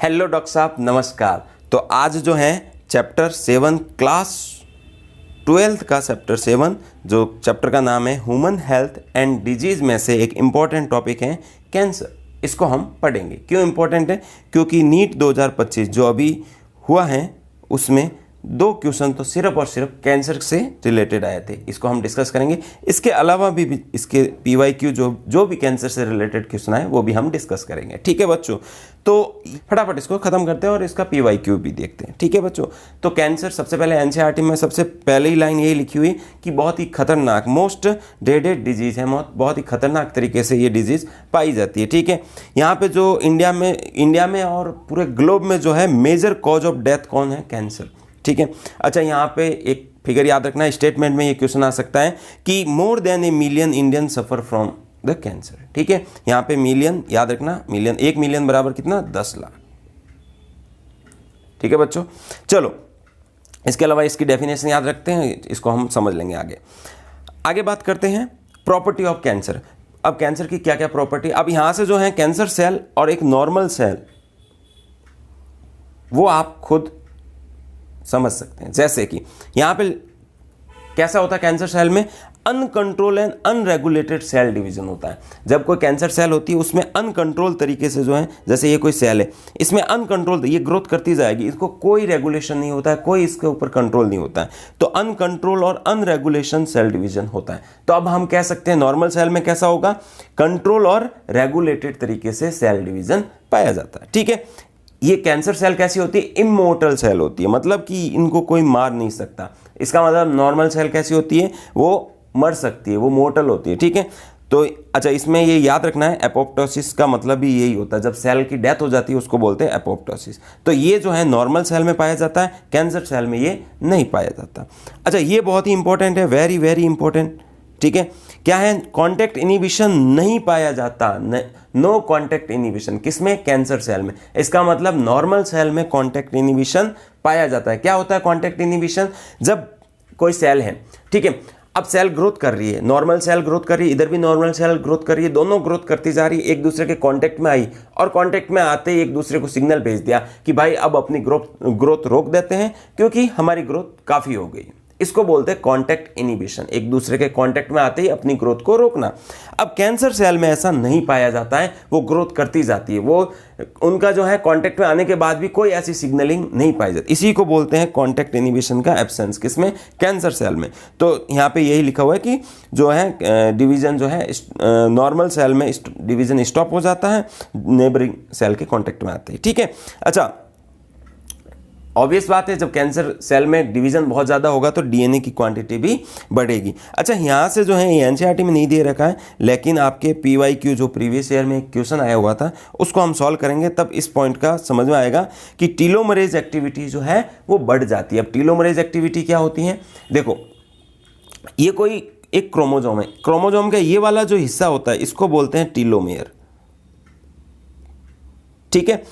Hello doctor साहब, नमस्कार। तो आज जो है चैप्टर 7 क्लास 12 का चैप्टर 7 जो चैप्टर का नाम है ह्यूमन हेल्थ एंड डिजीज़ में से एक इम्पॉर्टेंट टॉपिक है कैंसर। इसको हम पढ़ेंगे। क्यों इम्पोर्टेंट है? क्योंकि नीट 2025 जो अभी हुआ है उसमें 2 क्वेश्चन तो सिर्फ और सिर्फ कैंसर से रिलेटेड आए थे। इसको हम डिस्कस करेंगे। इसके अलावा भी इसके PYQ जो भी कैंसर से रिलेटेड क्वेश्चन आए वो भी हम डिस्कस करेंगे। ठीक है बच्चों, तो फटाफट इसको खत्म करते हैं और इसका PYQ भी देखते हैं। ठीक है बच्चों, तो कैंसर सबसे पहले NCERT में सबसे पहले ही लाइन यही लिखी हुई कि बहुत ही खतरनाक मोस्ट ड्रेडेड डिजीज़ है। बहुत ही खतरनाक तरीके से ये डिजीज़ पाई जाती है। ठीक है, यहाँ पे जो इंडिया में और पूरे ग्लोब में जो है मेजर कॉज ऑफ डेथ कौन है? कैंसर। ठीक है, अच्छा यहाँ पे एक फिगर याद रखना है। स्टेटमेंट में ये क्वेश्चन आ सकता है कि more than a million Indian suffer from the cancer. ठीक है, यहाँ पे मिलियन याद रखना, मिलियन 1 मिलियन बराबर कितना? 10 लाख। ठीक है बच्चों, चलो इसके अलावा इसकी डेफिनेशन याद रखते हैं, इसको हम समझ लेंगे आगे बात करते हैं प्रॉपर्टी ऑफ कैंसर। अब कैंसर की क्या क्या प्रॉपर्टी, अब यहाँ से जो है कैंसर सेल और एक नॉर्मल सेल वो आप खुद समझ सकते हैं। जैसे कि यहाँ पे कैसा होता है कैंसर सेल में? Uncontrolled and unregulated cell division होता है। जब कोई कैंसर सेल होती है उसमें अनकंट्रोल तरीके से जो है, जैसे ये कोई सेल है इसमें अनकंट्रोल ये ग्रोथ करती जाएगी, इसको कोई रेगुलेशन नहीं होता है, कोई इसके ऊपर कंट्रोल नहीं होता है, तो अनकंट्रोल और अनरेगुलेशन सेल डिवीजन होता है। तो अब हम कह सकते हैं नॉर्मल सेल में कैसा होगा? कंट्रोल और रेगुलेटेड तरीके से सेल डिवीजन पाया जाता है। ठीक है, ये कैंसर सेल कैसी होती है? इमोर्टल सेल होती है, मतलब कि इनको कोई मार नहीं सकता। इसका मतलब नॉर्मल सेल कैसी होती है? वो मर सकती है, वो मोर्टल होती है। ठीक है, तो अच्छा इसमें ये याद रखना है एपोप्टोसिस का मतलब भी यही होता है। जब सेल की डेथ हो जाती है उसको बोलते हैं एपोप्टोसिस। तो ये जो है नॉर्मल सेल में पाया जाता है, कैंसर सेल में ये नहीं पाया जाता। अच्छा ये बहुत ही इंपॉर्टेंट है, वेरी वेरी इंपॉर्टेंट। ठीक है, क्या है? कॉन्टैक्ट इनिबिशन नहीं पाया जाता। नो कॉन्टैक्ट इनिबिशन किसमें? कैंसर सेल में। इसका मतलब नॉर्मल सेल में कॉन्टैक्ट इनिबिशन पाया जाता है। क्या होता है कॉन्टैक्ट इनिबिशन? जब कोई सेल है, ठीक है, अब सेल ग्रोथ कर रही है, नॉर्मल सेल ग्रोथ कर रही है, इधर भी नॉर्मल सेल ग्रोथ कर रही है, दोनों ग्रोथ करती जा रही है, एक दूसरे के कांटेक्ट में आई और कांटेक्ट में आते ही एक दूसरे को सिग्नल भेज दिया कि भाई अब अपनी ग्रोथ रोक देते हैं क्योंकि हमारी ग्रोथ काफ़ी हो गई। इसको बोलते हैं कॉन्टैक्ट इनिबिशन, एक दूसरे के कांटेक्ट में आते ही अपनी ग्रोथ को रोकना। अब कैंसर सेल में ऐसा नहीं पाया जाता है, वो ग्रोथ करती जाती है, वो उनका जो है कांटेक्ट में आने के बाद भी कोई ऐसी सिग्नलिंग नहीं पाई जाती। इसी को बोलते हैं कॉन्टैक्ट इनिबिशन का एब्सेंस। किसमें? कैंसर सेल में। तो यहाँ पे यही लिखा हुआ है कि जो है डिवीजन जो है नॉर्मल सेल में डिवीजन स्टॉप हो जाता है, नेबरिंग सेल के कॉन्टेक्ट में आते हैं। ठीक है, अच्छा ऑब्वियस बात है जब कैंसर सेल में डिवीजन बहुत ज़्यादा होगा तो DNA की क्वांटिटी भी बढ़ेगी। अच्छा यहाँ से जो है ये NCERT में नहीं दे रखा है, लेकिन आपके PYQ जो प्रीवियस ईयर में एक क्वेश्चन आया हुआ था उसको हम सॉल्व करेंगे, तब इस पॉइंट का समझ में आएगा कि टीलोमरेज एक्टिविटी जो है वो बढ़ जाती है। अब टीलोमरेज एक्टिविटी क्या होती है? देखो ये कोई एक क्रोमोजोम है, क्रोमोजोम का ये वाला जो हिस्सा होता है इसको बोलते हैं टीलोमेयर। ठीक है,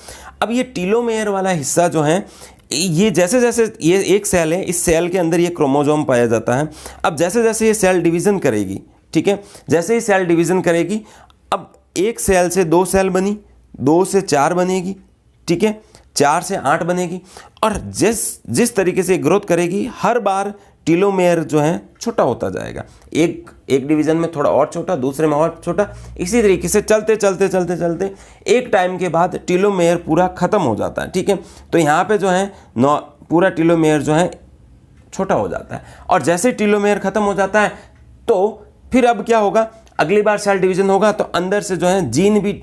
अब ये टीलोमेयर वाला हिस्सा जो है ये जैसे जैसे ये एक सेल है, इस सेल के अंदर ये क्रोमोजोम पाया जाता है। अब जैसे जैसे ये सेल डिवीज़न करेगी, ठीक है, जैसे ही सेल डिवीज़न करेगी, अब एक सेल से 2 सेल बनी, 2 से 4 बनेगी, ठीक है, 4 से 8 बनेगी, और जिस तरीके से ग्रोथ करेगी हर बार टीलोमेयर जो है छोटा होता जाएगा। एक डिवीज़न में थोड़ा और छोटा, दूसरे में और छोटा, इसी तरीके से चलते चलते चलते चलते एक टाइम के बाद टीलोमेयर पूरा ख़त्म हो जाता है। ठीक है, तो यहाँ पे जो है पूरा टीलोमेयर जो है छोटा हो जाता है, और जैसे टीलोमेयर ख़त्म हो जाता है तो फिर अब क्या होगा? अगली बार सेल डिवीज़न होगा तो अंदर से जो है जीन भी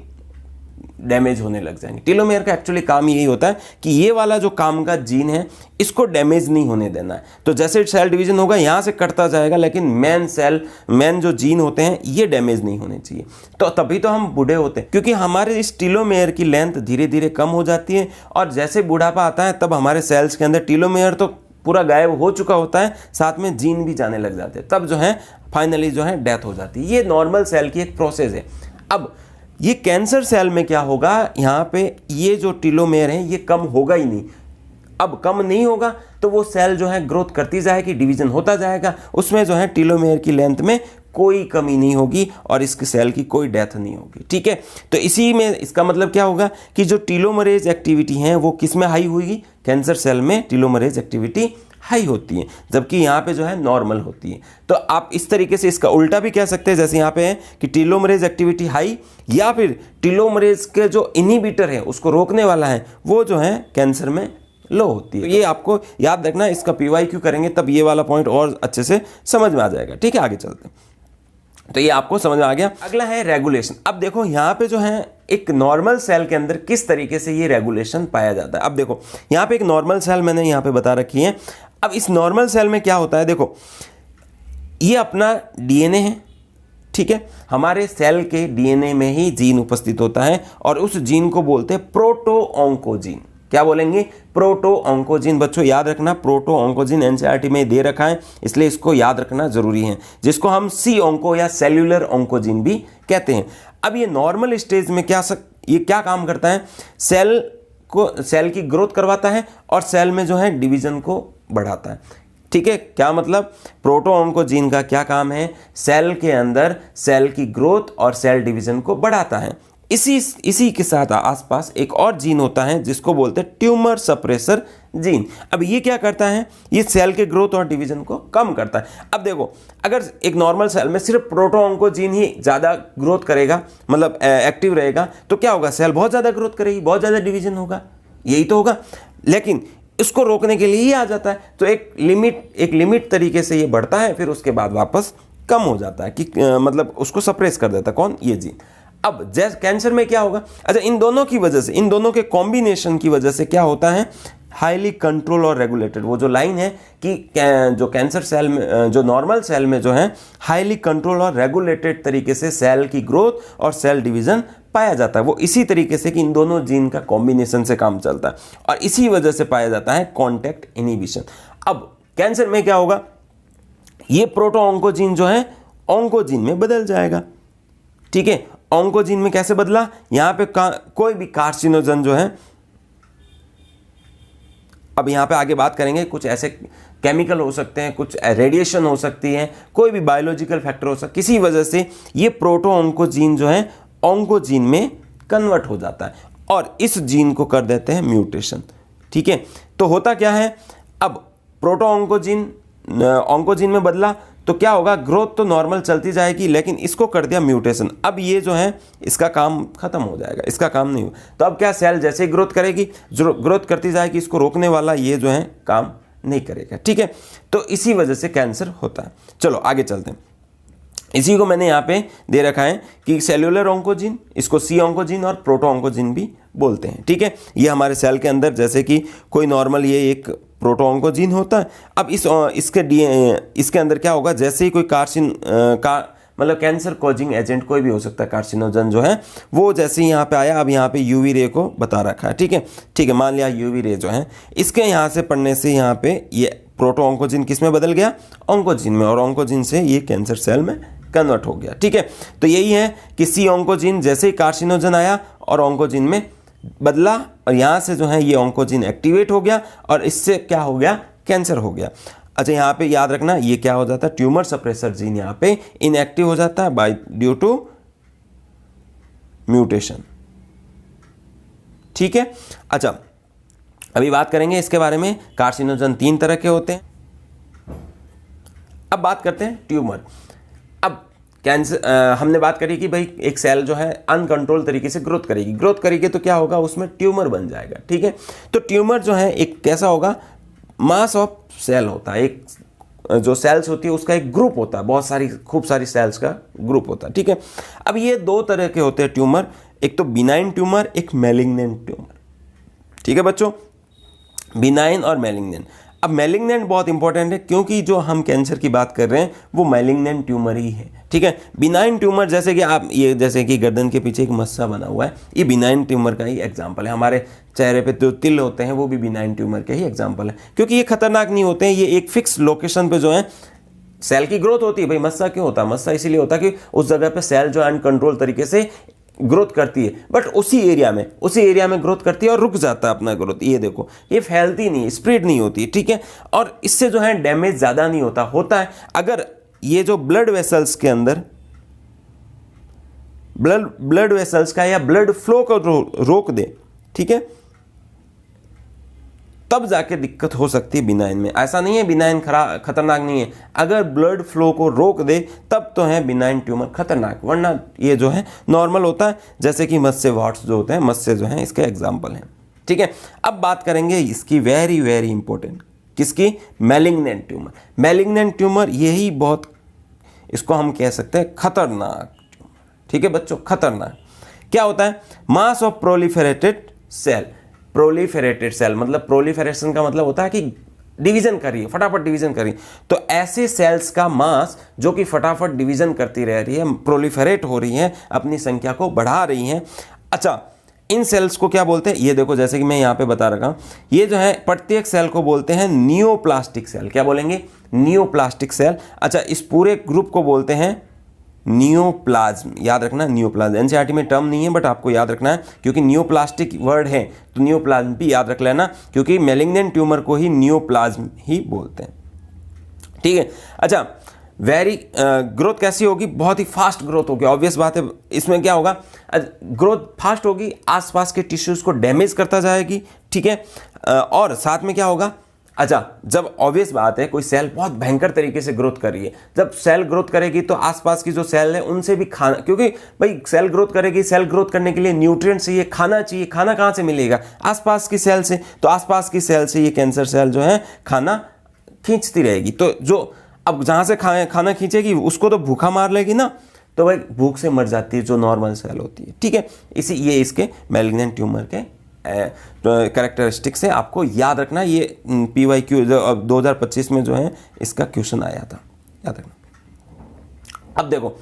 डैमेज होने लग जाएंगे। टीलोमेयर का एक्चुअली काम यही होता है कि ये वाला जो काम का जीन है इसको डैमेज नहीं होने देना है। तो जैसे सेल डिवीजन होगा यहाँ से कटता जाएगा, लेकिन मेन जो जीन होते हैं ये डैमेज नहीं होने चाहिए। तो तभी तो हम बूढ़े होते हैं, क्योंकि हमारे इस टीलोमेयर की लेंथ धीरे धीरे कम हो जाती है, और जैसे बुढ़ापा आता है तब हमारे सेल्स के अंदर टीलोमेयर तो पूरा गायब हो चुका होता है, साथ में जीन भी जाने लग जाते हैं, तब जो है फाइनली जो है डेथ हो जाती है। ये नॉर्मल सेल की एक प्रोसेस है। अब ये कैंसर सेल में क्या होगा? यहाँ पे ये जो टीलोमेयर है ये कम होगा ही नहीं। अब कम नहीं होगा तो वो सेल जो है ग्रोथ करती जाएगी, डिवीजन होता जाएगा, उसमें जो है टीलोमेयर की लेंथ में कोई कमी नहीं होगी और इसके सेल की कोई डेथ नहीं होगी। ठीक है, तो इसी में इसका मतलब क्या होगा कि जो टीलोमरेज एक्टिविटी है वो किस में हाई हुई? कैंसर सेल में टीलोमरेज एक्टिविटी हाई होती है, जबकि यहाँ पे जो है नॉर्मल होती है। तो आप इस तरीके से इसका उल्टा भी कह सकते हैं, जैसे यहाँ पे है कि टीलोमरेज एक्टिविटी हाई, या फिर टीलोमरेज के जो इनहिबिटर है उसको रोकने वाला है वो जो है कैंसर में लो होती है। तो ये आपको याद रखना, इसका PYQ करेंगे तब ये वाला पॉइंट और अच्छे से समझ में आ जाएगा। ठीक है, आगे चलते हैं। तो ये आपको समझ में आ गया। अगला है रेगुलेशन। अब देखो यहाँ पे जो है एक नॉर्मल सेल के अंदर किस तरीके से ये रेगुलेशन पाया जाता है। अब देखो यहाँ पे एक नॉर्मल सेल मैंने यहाँ पे बता रखी है। अब इस नॉर्मल सेल में क्या होता है, देखो ये अपना DNA है। ठीक है, हमारे सेल के DNA में ही जीन उपस्थित होता है और उस जीन को बोलते हैं प्रोटो-ऑन्कोजीन। क्या बोलेंगे? प्रोटो-ऑन्कोजीन। बच्चों याद रखना, प्रोटो-ऑन्कोजीन NCERT में दे रखा है, इसलिए इसको याद रखना जरूरी है, जिसको हम C-ऑन्को या सेल्यूलर ऑन्कोजीन भी कहते हैं। अब ये नॉर्मल स्टेज में ये क्या काम करता है? सेल की ग्रोथ करवाता है और सेल में जो है डिवीजन को बढ़ाता है। ठीक है, क्या मतलब? प्रोटो-ऑन्कोजीन का क्या काम है? सेल के अंदर सेल की ग्रोथ और सेल डिवीजन को बढ़ाता है। इसी के साथ आसपास एक और जीन होता है जिसको बोलते हैं ट्यूमर सप्रेसर जीन। अब ये क्या करता है? ये सेल के ग्रोथ और डिवीजन को कम करता है। अब देखो, अगर एक नॉर्मल सेल में सिर्फ प्रोटो-ऑन्कोजीन ही ज़्यादा ग्रोथ करेगा, मतलब एक्टिव रहेगा, तो क्या होगा? सेल बहुत ज़्यादा ग्रोथ करेगी, बहुत ज़्यादा डिवीजन होगा, यही तो होगा। लेकिन इसको रोकने के लिए ही आ जाता है, तो एक लिमिट तरीके से ये बढ़ता है, फिर उसके बाद वापस कम हो जाता है कि मतलब उसको सप्रेस कर देता है। कौन? ये जीन। अब जैसे कैंसर में क्या होगा? अच्छा, इन दोनों की वजह से, इन दोनों के कॉम्बिनेशन की वजह से क्या होता है? हाईली कंट्रोल और रेगुलेटेड। वो जो लाइन है कि जो कैंसर सेल में, जो नॉर्मल सेल में जो है हाईली कंट्रोल और रेगुलेटेड तरीके से सेल की ग्रोथ और सेल डिवीजन पाया जाता है, वो इसी तरीके से कि इन दोनों जीन का कॉम्बिनेशन से काम चलता है और इसी वजह से पाया जाता है कॉन्टैक्ट इनहिबिशन। अब कैंसर में क्या होगा? ये प्रोटो-ऑन्कोजीन जो है ऑन्कोजीन में बदल जाएगा। ठीक है, ऑन्कोजीन में कैसे बदला? यहां पे कोई भी कार्सिनोजन जो है, अब यहां पे आगे बात करेंगे, कुछ ऐसे केमिकल हो सकते हैं, कुछ रेडिएशन हो सकती है, कोई भी बायोलॉजिकल फैक्टर हो सकता है, किसी वजह से ये प्रोटो-ऑन्कोजीन जो है ऑन्कोजीन में कन्वर्ट हो जाता है और इस जीन को कर देते हैं म्यूटेशन। ठीक है, तो होता क्या है? अब प्रोटो-ऑन्कोजीन ऑन्कोजीन में बदला तो क्या होगा? ग्रोथ तो नॉर्मल चलती जाएगी, लेकिन इसको कर दिया म्यूटेशन। अब ये जो है इसका काम खत्म हो जाएगा, इसका काम नहीं हो। तो अब क्या? सेल जैसे ही ग्रोथ करेगी, ग्रोथ करती जाएगी, इसको रोकने वाला ये जो है काम नहीं करेगा। ठीक है, तो इसी वजह से कैंसर होता है। चलो आगे चलते हैं। इसी को मैंने यहाँ पे दे रखा है कि सेल्यूलर ऑन्कोजीन, इसको C-ऑन्कोजीन और प्रोटो-ऑन्कोजीन भी बोलते हैं। ठीक है, ये हमारे सेल के अंदर, जैसे कि कोई नॉर्मल ये एक प्रोटो-ऑन्कोजीन होता है। अब इसके अंदर क्या होगा? जैसे ही कोई मतलब कैंसर कॉजिंग एजेंट कोई भी हो सकता है, कार्सिनोजन जो है वो जैसे ही यहाँ पे आया, अब यहाँ पे UV रे को बता रखा है। ठीक है, मान लिया UV रे जो है इसके यहाँ से पड़ने से यहाँ पे ये प्रोटो-ऑन्कोजीन किस में बदल गया? ऑन्कोजीन में, और ऑन्कोजीन से ये कैंसर सेल में कन्वर्ट हो गया। ठीक है, तो यही है कि C-ऑन्कोजीन जैसे ही कार्सिनोजन आया और ऑन्कोजीन में बदला और यहाँ से जो है ये ऑन्कोजीन एक्टिवेट हो गया और इससे क्या हो गया? कैंसर हो गया। अच्छा, यहाँ पे याद रखना ये क्या हो जाता है? ट्यूमर सप्रेसर जीन यहाँ पे इनएक्टिव हो जाता है बाय ड्यू टू म्यूटेशन। ठीक है, अच्छा अभी बात करेंगे इसके बारे में। कार्सिनोजन 3 तरह के होते हैं। अब बात करते हैं ट्यूमर। अब कैंसर हमने बात करी कि भाई एक सेल जो है अनकंट्रोल तरीके से ग्रोथ करेगी तो क्या होगा? उसमें ट्यूमर बन जाएगा। ठीक है, तो ट्यूमर जो है एक कैसा होगा? मास ऑफ सेल होता है, एक जो सेल्स होती है उसका एक ग्रुप होता है, खूब सारी सेल्स का ग्रुप होता है। ठीक है, अब ये 2 तरह के होते हैं ट्यूमर, एक तो बिनाइन ट्यूमर, एक मैलिग्नेंट ट्यूमर। ठीक है बच्चों, बिनाइन और मैलिग्नेंट। अब मैलिग्नेंट बहुत इंपॉर्टेंट है क्योंकि जो हम कैंसर की बात कर रहे हैं वो मैलिग्नेंट ट्यूमर ही है। ठीक है, बिनाइन ट्यूमर जैसे कि गर्दन के पीछे एक मस्सा बना हुआ है, ये बिनाइन ट्यूमर का ही एग्जांपल है। हमारे चेहरे पे जो तिल होते हैं वो भी बिनाइन ट्यूमर के ही एग्जांपल है, क्योंकि ये खतरनाक नहीं होते हैं। ये एक फिक्स लोकेशन पे जो है सेल की ग्रोथ होती है। भाई मस्सा क्यों होता है? मस्सा इसीलिए होता है कि उस जगह पे सेल जो है अनकंट्रोल तरीके से ग्रोथ करती है, बट उसी एरिया में ग्रोथ करती है और रुक जाता है अपना ग्रोथ। ये देखो, ये फैलती नहीं, स्प्रेड नहीं होती। ठीक है, और इससे जो है डैमेज ज़्यादा नहीं होता है। अगर ये जो ब्लड वेसल्स के अंदर ब्लड वेसल्स का या ब्लड फ्लो को रोक दे, ठीक है, तब जाके दिक्कत हो सकती है बिनाइन में। ऐसा नहीं है बिनाइन खतरनाक नहीं है, अगर ब्लड फ्लो को रोक दे तब तो है बिनाइन ट्यूमर खतरनाक, वरना ये जो है नॉर्मल होता है। जैसे कि मत्स्य वाट्स जो होते हैं, मत्स्य जो है इसके एग्जाम्पल हैं, ठीक है। अब बात करेंगे इसकी वेरी वेरी इंपॉर्टेंट, किसकी, मैलिग्नेंट ट्यूमर। मैलिग्नेंट ट्यूमर यही बहुत, इसको हम कह सकते हैं खतरनाक ट्यूमर, ठीक है बच्चों, खतरनाक। क्या होता है, मास ऑफ प्रोलिफेरेटेड सेल। प्रोलिफेरेटेड सेल मतलब प्रोलिफेरेशन का मतलब होता है कि डिवीजन कर रही है, फटाफट डिवीजन कर रही है। तो ऐसे सेल्स का मास जो कि फटाफट डिवीजन करती रह रही है, प्रोलिफेरेट हो रही है, अपनी संख्या को बढ़ा रही है। अच्छा, इन सेल्स को क्या बोलते हैं, ये देखो जैसे कि मैं यहाँ पे बता रखा हूँ, ये जो है प्रत्येक सेल को बोलते हैं नियोप्लास्टिक सेल। क्या बोलेंगे, नियोप्लास्टिक सेल। अच्छा, इस पूरे ग्रुप को बोलते हैं नियोप्लाज्म। याद रखना, नियोप्लाज्म एनसीईआरटी में टर्म नहीं है बट आपको याद रखना है, क्योंकि नियोप्लास्टिक वर्ड है तो नियोप्लाज्म भी याद रख लेना, क्योंकि मैलिग्नेंट ट्यूमर को ही नियोप्लाज्म ही बोलते हैं, ठीक है। अच्छा, वेरी ग्रोथ कैसी होगी, बहुत ही फास्ट ग्रोथ होगी। ऑब्वियस बात है, इसमें क्या होगा, ग्रोथ फास्ट होगी, आसपास के टिश्यूज को डैमेज करता जाएगी, ठीक है। और साथ में क्या होगा, अच्छा, जब ऑब्वियस बात है कोई सेल बहुत भयंकर तरीके से ग्रोथ कर रही है, जब सेल ग्रोथ करेगी तो आसपास की जो सेल है उनसे भी खाना, क्योंकि भाई सेल ग्रोथ करेगी, सेल ग्रोथ करने के लिए न्यूट्रिएंट चाहिए, खाना चाहिए, खाना कहाँ से मिलेगा, आसपास की सेल से। तो आसपास की सेल से ये कैंसर सेल जो है खाना खींचती रहेगी, तो जो अब जहाँ से खाना खींचेगी उसको तो भूखा मार लेगी ना, तो भाई भूख से मर जाती है जो नॉर्मल सेल होती है, ठीक है। ये इसके मैलिग्नेंट ट्यूमर के कैरेक्टरिस्टिक्स है, आपको याद रखना। ये PYQ 2025 में जो है इसका क्वेश्चन आया था, याद रखना। अब देखो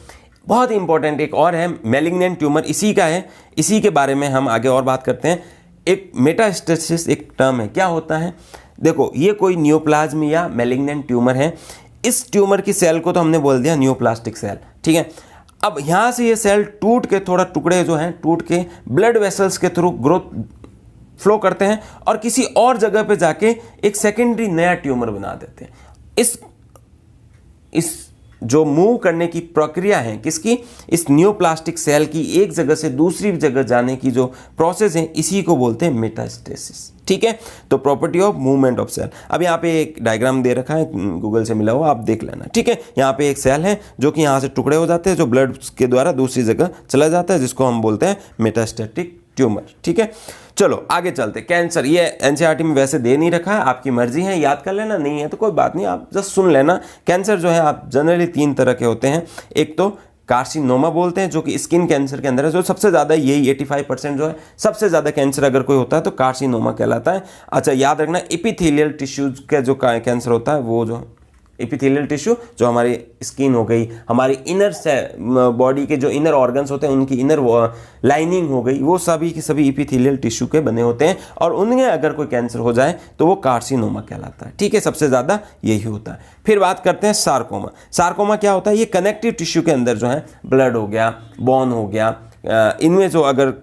बहुत ही इंपॉर्टेंट एक और है मैलिग्नेंट ट्यूमर, इसी का है, इसी के बारे में हम आगे और बात करते हैं। एक मेटास्टेसिस एक टर्म है, क्या होता है, देखो ये कोई नियोप्लाज्म या मैलिग्नेंट ट्यूमर है। इस ट्यूमर की सेल को तो हमने बोल दिया नियोप्लास्टिक सेल, ठीक है। अब यहाँ से ये सेल टूट के, थोड़ा टुकड़े जो हैं टूट के ब्लड वेसल्स के थ्रू ग्रोथ फ्लो करते हैं और किसी और जगह पे जाके एक सेकेंडरी नया ट्यूमर बना देते हैं। इस जो मूव करने की प्रक्रिया है किसकी, इस नियोप्लास्टिक सेल की एक जगह से दूसरी जगह जाने की जो प्रोसेस है, इसी को बोलते हैं मेटास्टेसिस, ठीक है। तो property of movement of cell. अब यहाँ पे एक डायग्राम दे रखा है, गूगल से मिला हुआ, आप देख लेना, ठीक है। यहाँ पे एक सेल है जो कि यहाँ से टुकड़े हो जाते हैं, जो ब्लड के द्वारा दूसरी जगह चला जाता है, जिसको हम बोलते हैं मेटास्टेटिक ट्यूमर, ठीक है। चलो आगे चलते। कैंसर, ये एनसीईआरटी में वैसे दे नहीं रखा है, आपकी मर्जी है, याद कर लेना, नहीं है तो कोई बात नहीं, आप जस्ट सुन लेना। कैंसर जो है आप जनरली 3 तरह के होते हैं। एक तो कार्सिनोमा बोलते हैं, जो कि स्किन कैंसर के अंदर है, जो सबसे ज़्यादा, यही 85% जो है सबसे ज़्यादा कैंसर अगर कोई होता है तो कार्सिनोमा कहलाता है। अच्छा, याद रखना एपिथेलियल टिश्यूज का जो कैंसर होता है, वो जो एपिथेलियल टिश्यू जो हमारी स्किन हो गई, हमारी इनर से बॉडी के जो इनर ऑर्गन्स होते हैं उनकी इनर लाइनिंग हो गई, वो सभी के सभी एपिथेलियल टिश्यू के बने होते हैं, और उनमें अगर कोई कैंसर हो जाए तो वो कार्सिनोमा कहलाता है, ठीक है। सबसे ज़्यादा यही होता है। फिर बात करते हैं सार्कोमा। सार्कोमा क्या होता है, ये कनेक्टिव टिश्यू के अंदर जो है ब्लड हो गया, बोन हो गया, इनमें जो अगर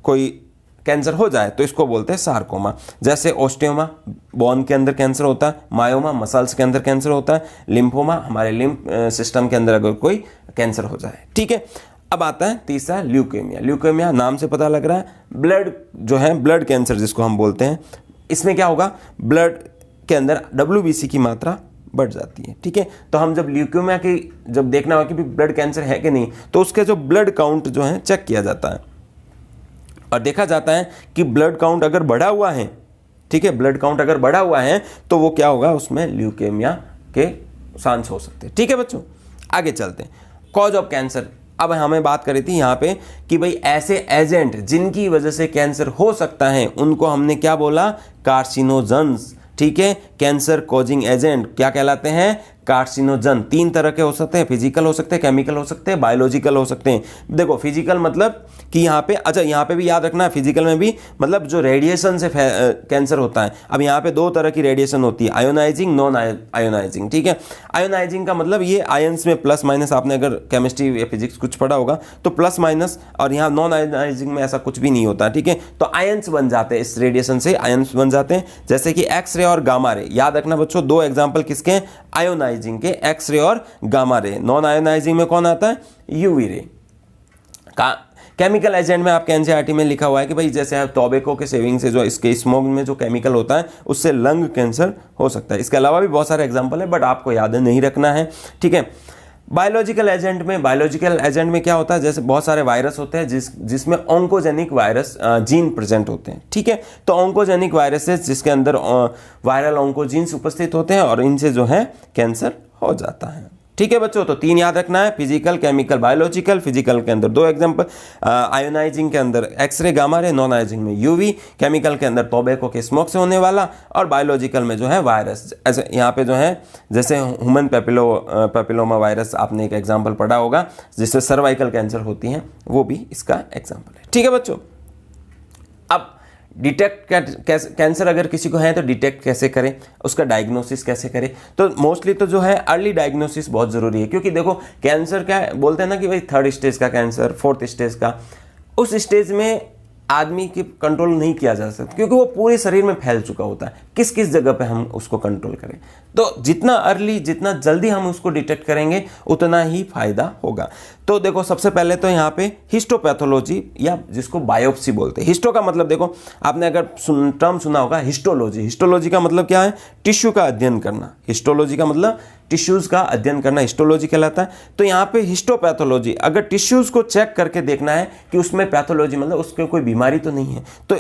कोई कैंसर हो जाए तो इसको बोलते हैं सार्कोमा। जैसे ओस्टियोमा बोन के अंदर कैंसर होता है, मायोमा मसल्स के अंदर कैंसर होता है, लिम्फोमा हमारे लिम्फ सिस्टम के अंदर अगर कोई कैंसर हो जाए, ठीक है। अब आता है तीसरा ल्यूकेमिया। ल्यूकेमिया नाम से पता लग रहा है, ब्लड जो है, ब्लड कैंसर जिसको हम बोलते हैं। इसमें क्या होगा, ब्लड के अंदर WBC की मात्रा बढ़ जाती है, ठीक है। तो हम जब ल्यूकेमिया की जब देखना हो कि ब्लड कैंसर है कि नहीं, तो उसके जो ब्लड काउंट जो है चेक किया जाता है और देखा जाता है कि ब्लड काउंट अगर बढ़ा हुआ है, ठीक है, ब्लड काउंट अगर बढ़ा हुआ है तो वो क्या होगा, उसमें ल्यूकेमिया के चांस हो सकते हैं, ठीक है बच्चों। आगे चलते हैं, कॉज ऑफ कैंसर। अब हमें बात करी थी यहाँ पे कि भाई ऐसे एजेंट जिनकी वजह से कैंसर हो सकता है उनको हमने क्या बोला, कार्सिनोजेंस, ठीक है। कैंसर कॉजिंग एजेंट क्या कहलाते हैं, कार्सिनोजन। 3 तरह के हो सकते हैं, फिजिकल हो सकते हैं, केमिकल हो सकते हैं, बायोलॉजिकल हो सकते हैं। देखो फिजिकल मतलब कि यहाँ पे, अच्छा यहाँ पे भी याद रखना, फिजिकल में भी मतलब जो रेडिएशन से कैंसर होता है। अब यहाँ पे 2 तरह की रेडिएशन होती है, आयोनाइजिंग, नॉन आयोनाइजिंग, ठीक है। आयोनाइजिंग का मतलब ये आयंस में प्लस माइनस, आपने अगर केमिस्ट्री या फिजिक्स कुछ पढ़ा होगा तो प्लस माइनस, और यहाँ नॉन आयोनाइजिंग में ऐसा कुछ भी नहीं होता, ठीक है। तो आयंस बन जाते हैं, इस रेडिएशन से आयंस बन जाते हैं, जैसे कि एक्सरे और गामा रे। याद रखना बच्चों, 2 एग्जाम्पल किसके हैं, आयोनाइजिंग के एक्सरे और गामा रे। नॉन आयोनाइजिंग में कौन आता है? UV ray. केमिकल एजेंट में आपके एनसीईआरटी में लिखा हुआ है कि भाई जैसे टोबैको के सेविंग से जो इसके स्मोक में जो केमिकल होता है उससे लंग कैंसर हो सकता है। इसके अलावा भी बहुत सारे एग्जांपल है बट आपको याद नहीं रखना है, ठीक है। बायोलॉजिकल एजेंट में क्या होता है, जैसे बहुत सारे वायरस होते हैं जिसमें ऑन्कोजेनिक वायरस जीन प्रेजेंट होते हैं, ठीक है। तो ऑन्कोजेनिक वायरसेस जिसके अंदर वायरल ऑन्कोजीन्स उपस्थित होते हैं और इनसे जो है कैंसर हो जाता है, ठीक है बच्चों। तो 3 याद रखना है, फिजिकल, केमिकल, बायोलॉजिकल। फिजिकल के अंदर 2 एग्जांपल, आयोनाइजिंग के अंदर X-ray, gamma ray, non ionising में यूवी, केमिकल के अंदर टोबैको के स्मोक से होने वाला, और बायोलॉजिकल में जो है वायरस। ऐसे यहाँ पे जो है जैसे ह्यूमन पेपिलोमा वायरस आपने एक एग्जाम्पल पढ़ा होगा जिससे सर्वाइकल कैंसर होती है, वो भी इसका एग्जाम्पल है, ठीक है बच्चों। अब डिटेक्ट कैंसर अगर किसी को है तो डिटेक्ट कैसे करें, उसका डायग्नोसिस कैसे करें? तो मोस्टली तो जो है अर्ली डायग्नोसिस बहुत ज़रूरी है, क्योंकि देखो कैंसर क्या बोलते हैं ना कि भाई 3rd स्टेज का कैंसर, 4th स्टेज का, उस स्टेज में आदमी की कंट्रोल नहीं किया जा सकता क्योंकि वो पूरे शरीर में फैल चुका होता है। किस किस जगह पे हम उसको कंट्रोल करें? तो जितना अर्ली, जितना जल्दी हम उसको डिटेक्ट करेंगे उतना ही फायदा होगा। तो देखो सबसे पहले तो यहाँ पे हिस्टोपैथोलॉजी या जिसको बायोप्सी बोलते हैं। हिस्टो का मतलब देखो आपने अगर टर्म सुना होगा हिस्टोलॉजी। हिस्टोलॉजी का मतलब क्या है? टिश्यू का अध्ययन करना। हिस्टोलॉजी का मतलब टिश्यूज़ का अध्ययन करना हिस्टोलॉजी कहलाता है। तो यहाँ पे हिस्टोपैथोलॉजी, अगर टिश्यूज़ को चेक करके देखना है कि उसमें पैथोलॉजी मतलब उसके कोई बीमारी तो नहीं है, तो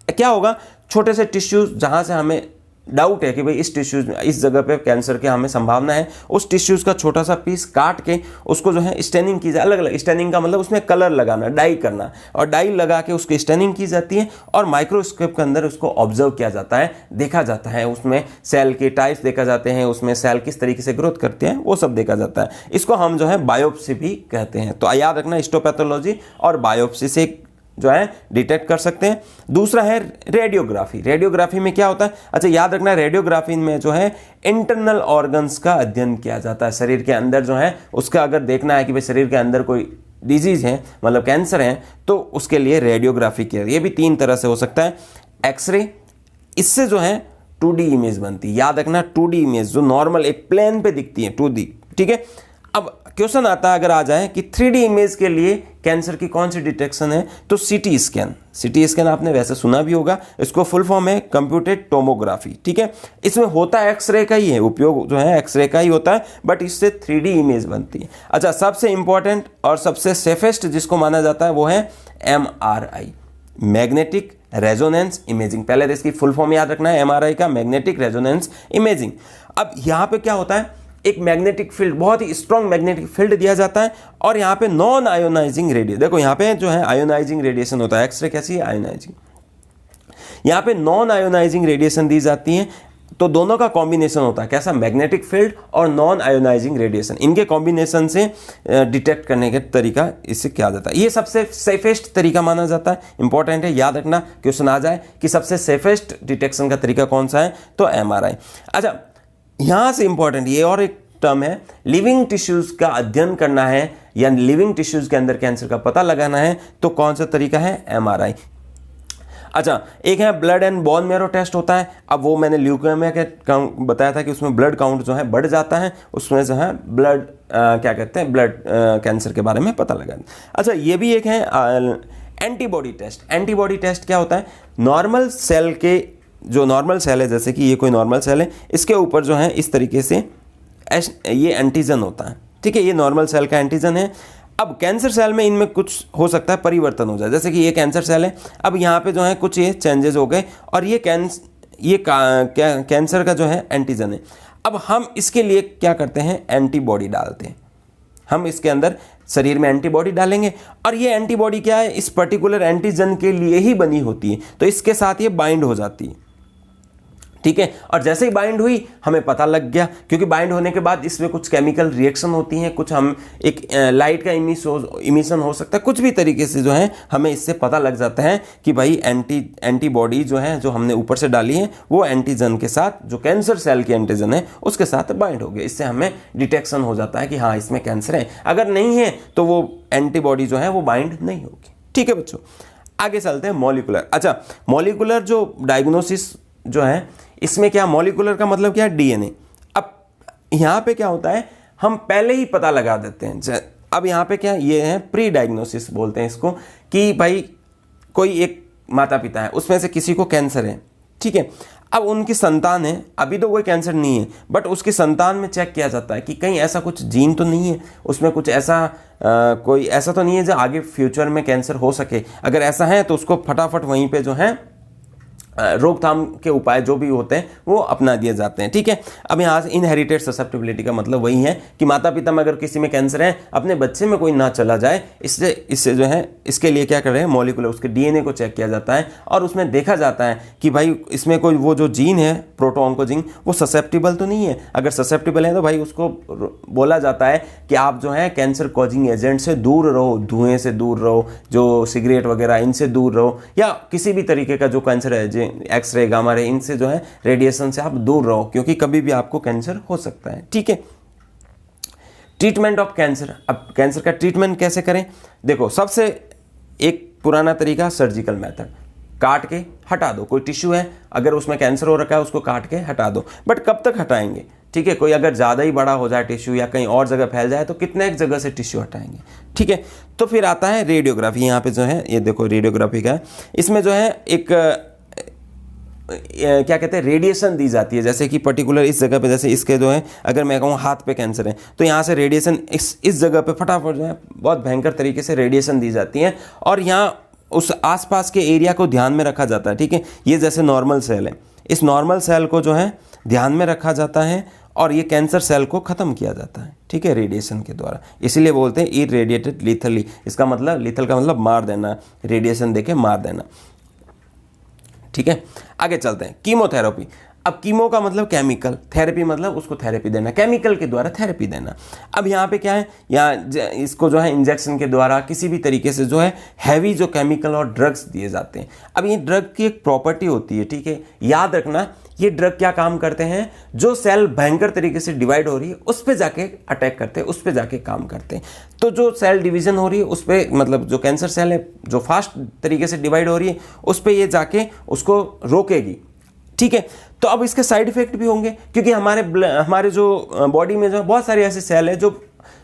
क्या होगा, छोटे से टिश्यूज़ जहाँ से हमें डाउट है कि भाई इस टिश्यूज इस जगह पे कैंसर की हमें संभावना है, उस टिश्यूज़ का छोटा सा पीस काट के उसको जो है स्टेनिंग की जाए। अलग अलग स्टेनिंग का मतलब उसमें कलर लगाना, डाई करना, और डाई लगा के उसकी स्टेनिंग की जाती है और माइक्रोस्कोप के अंदर उसको ऑब्जर्व किया जाता है, देखा जाता है। उसमें सेल के टाइप्स देखा जाते हैं, उसमें सेल किस तरीके से ग्रोथ करते हैं वो सब देखा जाता है। इसको हम जो है बायोप्सी भी कहते हैं। तो याद रखना हिस्टोपैथोलॉजी और बायोप्सी से जो है डिटेक्ट कर सकते हैं। दूसरा है रेडियोग्राफी। रेडियोग्राफी में क्या होता है? अच्छा याद रखना, रेडियोग्राफी में जो है इंटरनल ऑर्गन्स का अध्ययन किया जाता है। शरीर के अंदर जो है उसका अगर देखना है कि भाई शरीर के अंदर कोई डिजीज है मतलब कैंसर है, तो उसके लिए रेडियोग्राफी किया। ये भी 3 तरह से हो सकता है। एक्सरे, इससे जो है 2D इमेज बनती है। याद रखना 2D इमेज जो नॉर्मल एक प्लेन पे दिखती है 2D, ठीक है। अब क्वेश्चन आता है अगर आ जाए कि 3D इमेज के लिए कैंसर की कौन सी डिटेक्शन है, तो सीटी स्कैन। सीटी स्कैन आपने वैसे सुना भी होगा, इसको फुल फॉर्म है कंप्यूटेड टोमोग्राफी, ठीक है। इसमें होता है एक्सरे का ही है, उपयोग जो है एक्सरे का ही होता है, बट इससे 3D इमेज बनती है। अच्छा सबसे इंपॉर्टेंट और सबसे सेफेस्ट जिसको माना जाता है वो है MRI, मैग्नेटिक रेजोनेंस इमेजिंग। पहले तो इसकी फुल फॉर्म याद रखना है MRI का, मैग्नेटिक रेजोनेंस इमेजिंग। अब यहाँ पे क्या होता है, एक मैग्नेटिक फील्ड, बहुत ही स्ट्रॉन्ग मैग्नेटिक फील्ड दिया जाता है और यहाँ पे नॉन आयोनाइजिंग रेडिएशन, देखो यहाँ पे जो है आयोनाइजिंग रेडिएशन होता है, एक्सरे कैसी है आयोनाइजिंग, यहाँ पे नॉन आयोनाइजिंग रेडिएशन दी जाती है। तो दोनों का कॉम्बिनेशन होता है, कैसा, मैग्नेटिक फील्ड और नॉन आयोनाइजिंग रेडिएशन, इनके कॉम्बिनेशन से डिटेक्ट करने का तरीका इससे किया जाता है। ये सबसे सेफेस्ट तरीका माना जाता है। इंपॉर्टेंट है, याद रखना क्वेश्चन आ जाए कि सबसे सेफेस्ट डिटेक्शन का तरीका कौन सा है, तो MRI। अच्छा यहाँ से इंपॉर्टेंट ये और एक टर्म है, लिविंग टिश्यूज का अध्ययन करना है या लिविंग टिश्यूज के अंदर कैंसर का पता लगाना है, तो कौन सा तरीका है, MRI। अच्छा एक है blood and bone marrow test होता है। अब वो मैंने ल्यूकेमिया के बताया था कि उसमें ब्लड काउंट जो है बढ़ जाता है, उसमें जो है ब्लड क्या कहते हैं, ब्लड कैंसर के बारे में पता लगाना। अच्छा ये भी एक है एंटीबॉडी टेस्ट। एंटीबॉडी टेस्ट क्या होता है, नॉर्मल सेल के, जो नॉर्मल सेल है जैसे कि ये कोई नॉर्मल सेल है, इसके ऊपर जो है इस तरीके से ये एंटीजन होता है, ठीक है, ये नॉर्मल सेल का एंटीजन है। अब कैंसर सेल में इनमें कुछ हो सकता है परिवर्तन हो जाए, जैसे कि ये कैंसर सेल है, अब यहाँ पे जो है कुछ ये चेंजेस हो गए और ये कैंसर का जो है एंटीजन है। अब हम इसके लिए क्या करते हैं, एंटीबॉडी डालते हैं। हम इसके अंदर शरीर में एंटीबॉडी डालेंगे और ये एंटीबॉडी क्या है, इस पर्टिकुलर एंटीजन के लिए ही बनी होती है, तो इसके साथ ये बाइंड हो जाती है, ठीक है। और जैसे ही बाइंड हुई हमें पता लग गया, क्योंकि बाइंड होने के बाद इसमें कुछ केमिकल रिएक्शन होती हैं, कुछ हम एक लाइट का इमिशन हो सकता है, कुछ भी तरीके से जो है हमें इससे पता लग जाता है कि भाई एंटीबॉडी जो है, जो हमने ऊपर से डाली है, वो एंटीजन के साथ, जो कैंसर सेल की एंटीजन है उसके साथ बाइंड हो गया। इससे हमें डिटेक्शन हो जाता है कि हाँ इसमें कैंसर है। अगर नहीं है तो वो एंटीबॉडी जो है वो बाइंड नहीं होगी, ठीक है बच्चों। आगे चलते हैं मॉलिकुलर। अच्छा मॉलिकुलर जो डायग्नोसिस जो है, इसमें क्या, मॉलिकुलर का मतलब क्या है, DNA। अब यहाँ पे क्या होता है, हम पहले ही पता लगा देते हैं। अब यहाँ पे क्या ये है, प्री डायग्नोसिस बोलते हैं इसको, कि भाई कोई एक माता पिता है, उसमें से किसी को कैंसर है, ठीक है। अब उनकी संतान है, अभी तो कोई कैंसर नहीं है, बट उसकी संतान में चेक किया जाता है कि कहीं ऐसा कुछ जीन तो नहीं है, उसमें कुछ ऐसा कोई ऐसा तो नहीं है जो आगे फ्यूचर में कैंसर हो सके। अगर ऐसा है तो उसको फटाफट वहीं पे जो है रोकथाम के उपाय जो भी होते हैं वो अपना दिए जाते हैं, ठीक है। अब यहाँ से इनहेरिटेड ससेप्टिबिलिटी का मतलब वही है कि माता पिता में अगर किसी में कैंसर है, अपने बच्चे में कोई ना चला जाए, इससे जो है, इसके लिए क्या कर रहे हैं, मॉलिक्यूलर उसके डीएनए को चेक किया जाता है और उसमें देखा जाता है कि भाई इसमें कोई वो जो जीन है प्रोटोऑन्कोजीन वो ससेप्टिबल तो नहीं है। अगर ससेप्टिबल है तो भाई उसको बोला जाता है कि आप जो है कैंसर कॉजिंग एजेंट से दूर रहो, धुएं से दूर रहो, जो सिगरेट वगैरह इनसे दूर रहो, या किसी भी तरीके का जो कैंसर है, एक्सरे गामा रे, इनसे जो है रेडिएशन से आप दूर रहो, क्योंकि कभी भी आपको कैंसर हो सकता है, ठीक है। ट्रीटमेंट ऑफ कैंसर, अब कैंसर का ट्रीटमेंट कैसे करें, देखो सबसे एक पुराना तरीका सर्जिकल मेथड, काट के हटा दो। कोई टिश्यू है, अगर उसमें कैंसर हो रखा है उसको काट के हटा दो, बट कब तक हटाएंगे, ठीक है। कोई अगर ज़्यादा ही बड़ा हो जाए टिश्यू या कहीं और जगह फैल जाए तो कितने एक जगह से टिश्यू हटाएंगे, ठीक है। तो फिर आता है रेडियोग्राफी। यहाँ पे जो है ये देखो रेडियोग्राफी का है, इसमें जो है एक क्या कहते हैं, रेडिएशन दी जाती है। जैसे कि पर्टिकुलर इस जगह पे, जैसे इसके जो है, अगर मैं कहूँ हाथ पे कैंसर है तो यहाँ से रेडिएशन इस जगह पे फटाफट जो है बहुत भयंकर तरीके से रेडिएशन दी जाती है, और यहाँ उस आसपास के एरिया को ध्यान में रखा जाता है, ठीक है। ये जैसे नॉर्मल सेल है, इस नॉर्मल सेल को जो है ध्यान में रखा जाता है और ये कैंसर सेल को ख़त्म किया जाता है, ठीक है, रेडिएशन के द्वारा। इसीलिए बोलते हैं इरेडिएटेड लीथली, इसका मतलब लीथल का मतलब मार देना, रेडिएशन देके मार देना, ठीक है। आगे चलते हैं, कीमोथेरेपी। अब कीमो का मतलब केमिकल, थेरेपी मतलब उसको थेरेपी देना, केमिकल के द्वारा थेरेपी देना। अब यहाँ पे क्या है, यहाँ इसको जो है इंजेक्शन के द्वारा किसी भी तरीके से जो है हैवी जो केमिकल और ड्रग्स दिए जाते हैं। अब ये ड्रग की एक प्रॉपर्टी होती है, ठीक है, याद रखना, ये ड्रग क्या काम करते हैं, जो सेल भयंकर तरीके से डिवाइड हो रही है उस पर जाके अटैक करते हैं, उस पर जाके काम करते हैं। तो जो सेल डिवीजन हो रही है उस पर, मतलब जो कैंसर सेल है जो फास्ट तरीके से डिवाइड हो रही है उस पर ये जाके उसको रोकेगी, ठीक है। तो अब इसके साइड इफेक्ट भी होंगे, क्योंकि हमारे जो बॉडी में जो बहुत सारी ऐसे सेल है जो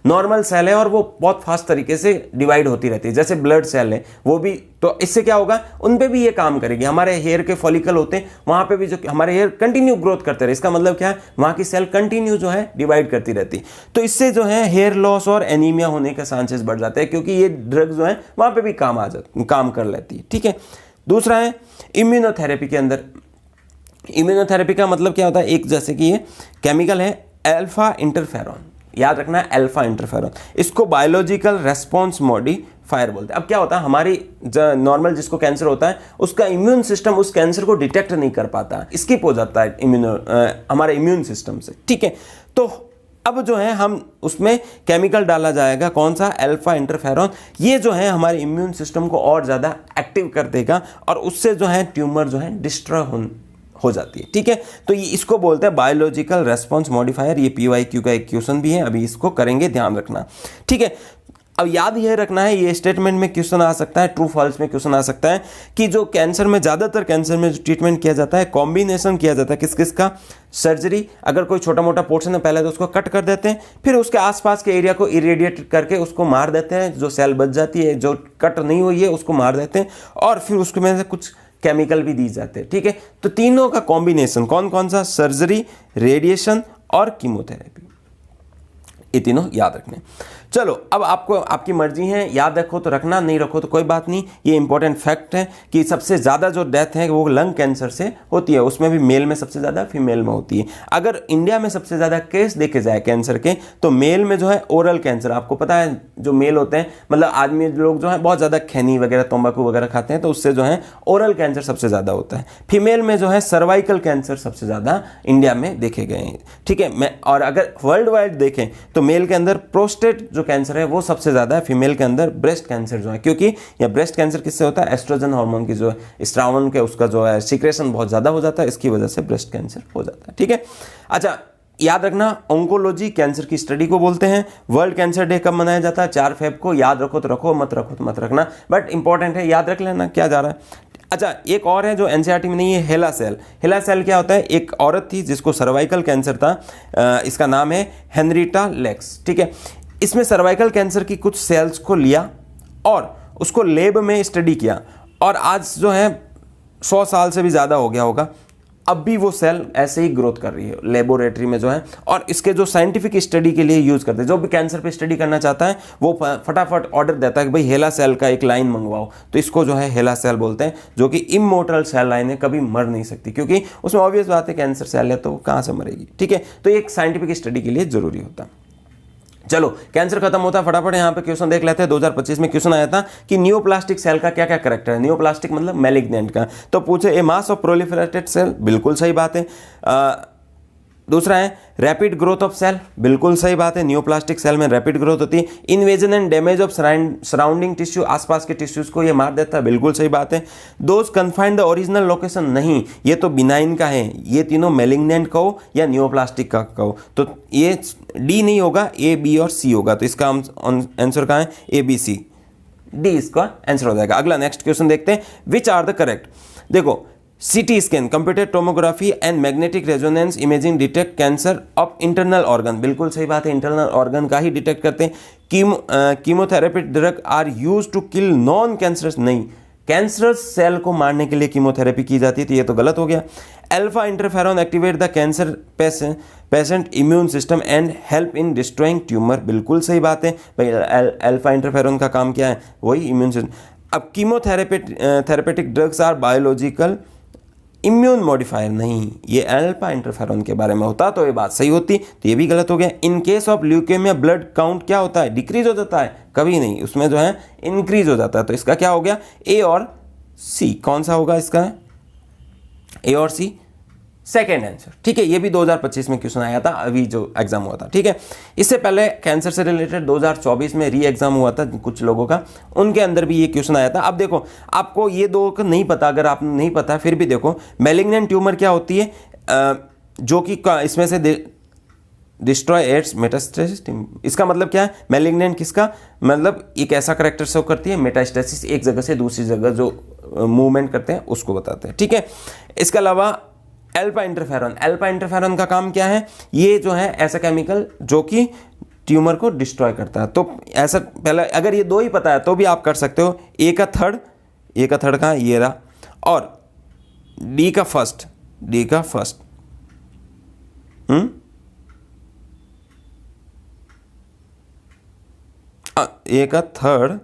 नॉर्मल सेल है और वो बहुत फास्ट तरीके से डिवाइड होती रहती है, जैसे ब्लड सेल है वो भी, तो इससे क्या होगा, उन पे भी ये काम करेगी। हमारे हेयर के फॉलिकल होते हैं, वहां पे भी जो हमारे हेयर कंटिन्यू ग्रोथ करते रहे, इसका मतलब क्या है, वहां की सेल कंटिन्यू जो है डिवाइड करती रहती। तो इससे जो है हेयर लॉस और एनीमिया होने के चांसेस बढ़ जाते हैं, क्योंकि ये ड्रग जो है वहां पे भी काम कर लेती है, ठीक है। दूसरा है इम्यूनोथेरेपी के अंदर, इम्यूनोथेरेपी का मतलब क्या होता है, एक जैसे कि ये केमिकल है अल्फा इंटरफेरॉन, याद रखना है अल्फा इंटरफेरॉन, इसको बायोलॉजिकल रेस्पॉन्स मॉडिफायर बोलते हैं। अब क्या होता है, हमारी नॉर्मल जिसको कैंसर होता है उसका इम्यून सिस्टम उस कैंसर को डिटेक्ट नहीं कर पाता, स्किप हो जाता है हमारे इम्यून सिस्टम से, ठीक है। तो अब जो है हम उसमें केमिकल डाला जाएगा, कौन सा, अल्फा इंटरफेरॉन। ये जो है हमारे इम्यून सिस्टम को और ज़्यादा एक्टिव कर देगा और उससे जो है ट्यूमर जो है डिस्ट्रॉय हो जाती है, ठीक है। तो ये इसको बोलते हैं बायोलॉजिकल रेस्पॉन्स मॉडिफायर। ये PYQ का एक क्वेश्चन भी है, अभी इसको करेंगे, ध्यान रखना, ठीक है। अब याद यह रखना है, ये स्टेटमेंट में क्वेश्चन आ सकता है, ट्रू फॉल्स में क्वेश्चन आ सकता है, कि जो कैंसर में ज़्यादातर कैंसर में जो ट्रीटमेंट किया जाता है कॉम्बिनेशन किया जाता है किस किस का, सर्जरी, अगर कोई छोटा मोटा पोर्शन है पहले तो उसको कट कर देते हैं, फिर उसके आसपास के एरिया को इरेडिएट करके उसको मार देते हैं, जो सेल बच जाती है जो कट नहीं हुई है उसको मार देते हैं, और फिर उसके में से कुछ केमिकल भी दी जाते हैं, ठीक है। तो तीनों का कॉम्बिनेशन कौन कौन सा, सर्जरी, रेडिएशन और कीमोथेरेपी, ये तीनों याद रखने। चलो अब आपको आपकी मर्जी है, याद रखो तो रखना, नहीं रखो तो कोई बात नहीं। ये इंपॉर्टेंट फैक्ट है कि सबसे ज़्यादा जो डेथ है वो लंग कैंसर से होती है, उसमें भी मेल में सबसे ज़्यादा, फीमेल में होती है। अगर इंडिया में सबसे ज़्यादा केस देखे जाए कैंसर के तो मेल में जो है ओरल कैंसर, आपको पता है जो मेल होते हैं, मतलब आदमी लोग जो है बहुत ज़्यादा खैनी वगैरह तंबाकू वगैरह खाते हैं, तो उससे जो है ओरल कैंसर सबसे ज़्यादा होता है। फीमेल में जो है सर्वाइकल कैंसर सबसे ज़्यादा इंडिया में देखे गए हैं, ठीक है। और अगर वर्ल्ड वाइड देखें तो मेल के अंदर प्रोस्टेट जो कैंसर है वो सबसे ज़्यादा है, फीमेल के अंदर ब्रेस्ट कैंसर जो है, क्योंकि यह ब्रेस्ट कैंसर किससे होता है, एस्ट्रोजन हार्मोन की जो है स्ट्रावन के उसका जो है सीक्रेशन बहुत ज़्यादा हो जाता है, इसकी वजह से ब्रेस्ट कैंसर हो जाता है, ठीक है। अच्छा याद रखना, ऑन्कोलॉजी कैंसर की स्टडी को बोलते हैं। वर्ल्ड कैंसर डे कब मनाया जाता है, 4 फेब को। याद रखो तो रखो, मत रखो तो मत रखना, बट इंपॉर्टेंट है, याद रख लेना क्या जा रहा है। अच्छा, एक और है जो एनसीईआरटी में नहीं है, हेला सेल। हेला सेल क्या होता है? एक औरत थी जिसको सर्वाइकल कैंसर था, इसका नाम है हेनरिटा लेक्स, ठीक है। इसमें सर्वाइकल कैंसर की कुछ सेल्स को लिया और उसको लेब में स्टडी किया, और आज जो है 100 साल से भी ज़्यादा हो गया होगा, अब भी वो सेल ऐसे ही ग्रोथ कर रही है लेबोरेटरी में जो है। और इसके जो साइंटिफिक स्टडी के लिए यूज़ करते हैं, जो भी कैंसर पे स्टडी करना चाहता है वो फटाफट ऑर्डर देता है कि भाई हेला सेल का एक लाइन मंगवाओ, तो इसको जो है हेला सेल बोलते हैं, जो कि इमोर्टल सेल लाइन है, कभी मर नहीं सकती, क्योंकि उसमें ऑब्वियस बात है कैंसर सेल है तो कहाँ से मरेगी, ठीक है। तो एक साइंटिफिक स्टडी के लिए जरूरी होता है। चलो, कैंसर खत्म होता है, फटाफट यहाँ पे क्वेश्चन देख लेते हैं। 2025 में क्वेश्चन आया था कि नियोप्लास्टिक सेल का क्या क्या करेक्टर है। नियोप्लास्टिक मतलब मैलिग्नेंट का, तो पूछे ए मास ऑफ प्रोलिफरेटेड सेल, बिल्कुल सही बात है। दूसरा है रैपिड ग्रोथ ऑफ सेल, बिल्कुल सही बात है, नियोप्लास्टिक सेल में रैपिड ग्रोथ होती है। Invasion and damage of surrounding tissue, आसपास के टिश्यूज को ये मार देता है, बिल्कुल सही बात है। Those confine the original location, नहीं, ये तो बिनाइन का है, ये तीनों मैलिग्नेंट का हो या नियोप्लास्टिक का हो, तो ये डी नहीं होगा, ए बी और सी होगा, तो इसका आंसर कहाँ है? ए बी सी, डी इसका आंसर हो जाएगा। अगला नेक्स्ट क्वेश्चन देखते हैं, विच आर द करेक्ट। देखो, CT scan, computer tomography and magnetic resonance imaging detect cancer of internal organ, बिल्कुल सही बात है, इंटरनल ऑर्गन का ही डिटेक्ट करते हैं। Chemotherapy drug are use to kill non cancerous, नहीं, कैंसरस सेल को मारने के लिए कीमोथेरेपी की जाती है, तो ये तो गलत हो गया। Alpha interferon activate the cancer patient immune system and help in destroying tumour, बिल्कुल सही बात है भाई, अल्फा इंटरफेरॉन का काम क्या है? वही इम्यून सिस्टम। अब chemotherapeutic drugs are biological immune modifier, नहीं, ये अल्फा इंटरफेरॉन के बारे में होता तो ये बात सही होती, तो ये भी गलत हो गया। In case of leukaemia blood count क्या होता है? डिक्रीज हो जाता है, कभी नहीं, उसमें जो है इंक्रीज हो जाता है, तो इसका क्या हो गया? ए और सी, कौन सा होगा इसका? ए और सी, सेकेंड आंसर, ठीक है। ये भी 2025 में क्वेश्चन आया था, अभी जो एग्जाम हुआ था, ठीक है। इससे पहले कैंसर से रिलेटेड 2024 में री एग्जाम हुआ था कुछ लोगों का, उनके अंदर भी ये क्वेश्चन आया था। अब देखो, आपको ये दो का नहीं पता, अगर आप नहीं पता फिर भी देखो, मैलिग्नेंट ट्यूमर क्या होती है, जो कि इसमें से डिस्ट्रॉय एड्स मेटास्टेसिस, इसका मतलब क्या है? मैलिग्नेंट किसका मतलब एक ऐसा करेक्टर शो करती है, मेटास्टेसिस, एक जगह से दूसरी जगह जो मूवमेंट करते हैं उसको बताते हैं, ठीक है। इसके अलावा अल्फा इंटरफेरॉन का काम क्या है? ये जो है ऐसा केमिकल जो कि ट्यूमर को डिस्ट्रॉय करता है, तो ऐसा पहले अगर ये दो ही पता है तो भी आप कर सकते हो। ए का थर्ड का ये रहा, और डी का फर्स्ट, ए का थर्ड,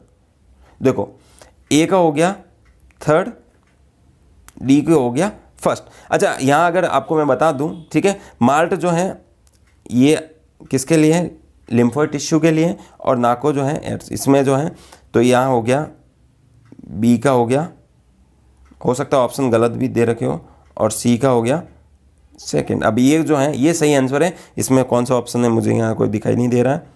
देखो, ए का हो गया थर्ड, डी का हो गया फर्स्ट। अच्छा, यहाँ अगर आपको मैं बता दूं, ठीक है, माल्ट जो है ये किसके लिए है? लिम्फोइड टिश्यू के लिए, और नाको जो है इसमें जो है, तो यहाँ हो गया बी का हो गया, हो सकता है ऑप्शन गलत भी दे रखे हो, और सी का हो गया सेकंड। अब ये जो है ये सही आंसर है, इसमें कौन सा ऑप्शन है मुझे यहाँ कोई दिखाई नहीं दे रहा है,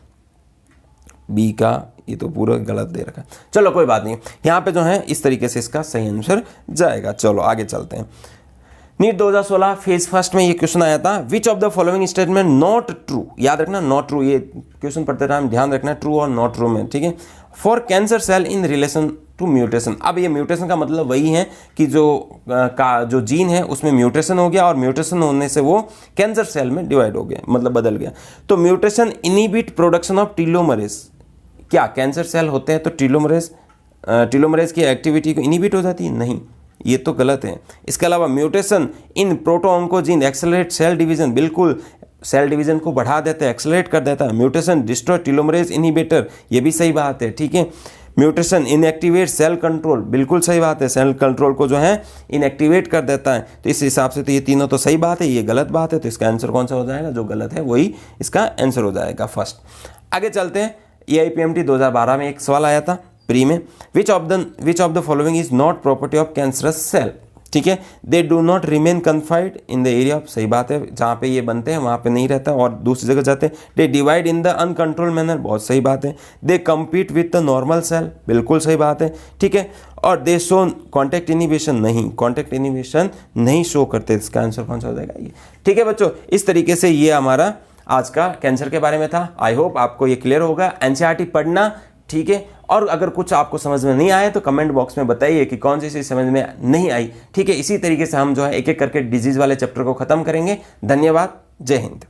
बी का, ये तो पूरा गलत दे रखा है। चलो कोई बात नहीं, यहाँ पे जो है इस तरीके से इसका सही आंसर जाएगा। चलो आगे चलते हैं। नीट 2016 फेज फर्स्ट में ये क्वेश्चन आया था, which of the following statement not true, याद रखना नॉट ट्रू, ये क्वेश्चन पढ़ते टाइम ध्यान रखना ट्रू और नॉट ट्रू में, ठीक है। For cancer cell in relation to mutation, अब ये म्यूटेशन का मतलब वही है कि जो जीन है उसमें म्यूटेशन हो गया, और म्यूटेशन होने से वो कैंसर सेल में डिवाइड हो गया, मतलब बदल गया। तो mutation inhibit production of telomerase, क्या कैंसर सेल होते हैं तो टीलोमरेज की एक्टिविटी को इनिबिट हो जाती है? नहीं, ये तो गलत है। इसके अलावा mutation in protooncogene accelerate cell division, बिल्कुल सेल डिवीजन को बढ़ा देता है, एक्सेलरेट कर देता है। म्यूटेशन डिस्ट्रॉय टीलोमरेज इनहिबिटर, ये भी सही बात है, ठीक है। म्यूटेशन इनएक्टिवेट सेल कंट्रोल, बिल्कुल सही बात है, सेल कंट्रोल को जो है इनएक्टिवेट कर देता है। तो इस हिसाब से तो ये तीनों तो सही बात है, ये गलत बात है, तो इसका आंसर कौन सा हो जाएगा? जो गलत है वही इसका आंसर हो जाएगा फर्स्ट। आगे चलते हैं। AIPMT 2012 में एक सवाल आया था प्री में, which of the following is not property of cancerous cell, ठीक है। They do not remain confined in the area of, सही बात है, जहाँ पे ये बनते हैं वहाँ पे नहीं रहता और दूसरी जगह जाते हैं। They divide in the uncontrolled manner, बहुत सही बात है। They compete with the normal cell, बिल्कुल सही बात है, ठीक है। और दे शो कॉन्टैक्ट इनिबिशन, नहीं, कॉन्टैक्ट इनिबिशन नहीं शो करते, इसका आंसर कौन सा हो जाएगा? ये, ठीक है बच्चों। इस तरीके से ये हमारा आज का कैंसर के बारे में था। आई होप आपको ये क्लियर होगा। एनसीईआरटी पढ़ना, ठीक है, और अगर कुछ आपको समझ में नहीं आए तो कमेंट बॉक्स में बताइए कि कौन सी चीज़ समझ में नहीं आई। ठीक है, इसी तरीके से हम जो है एक एक करके डिजीज़ वाले चैप्टर को ख़त्म करेंगे। धन्यवाद, जय हिंद।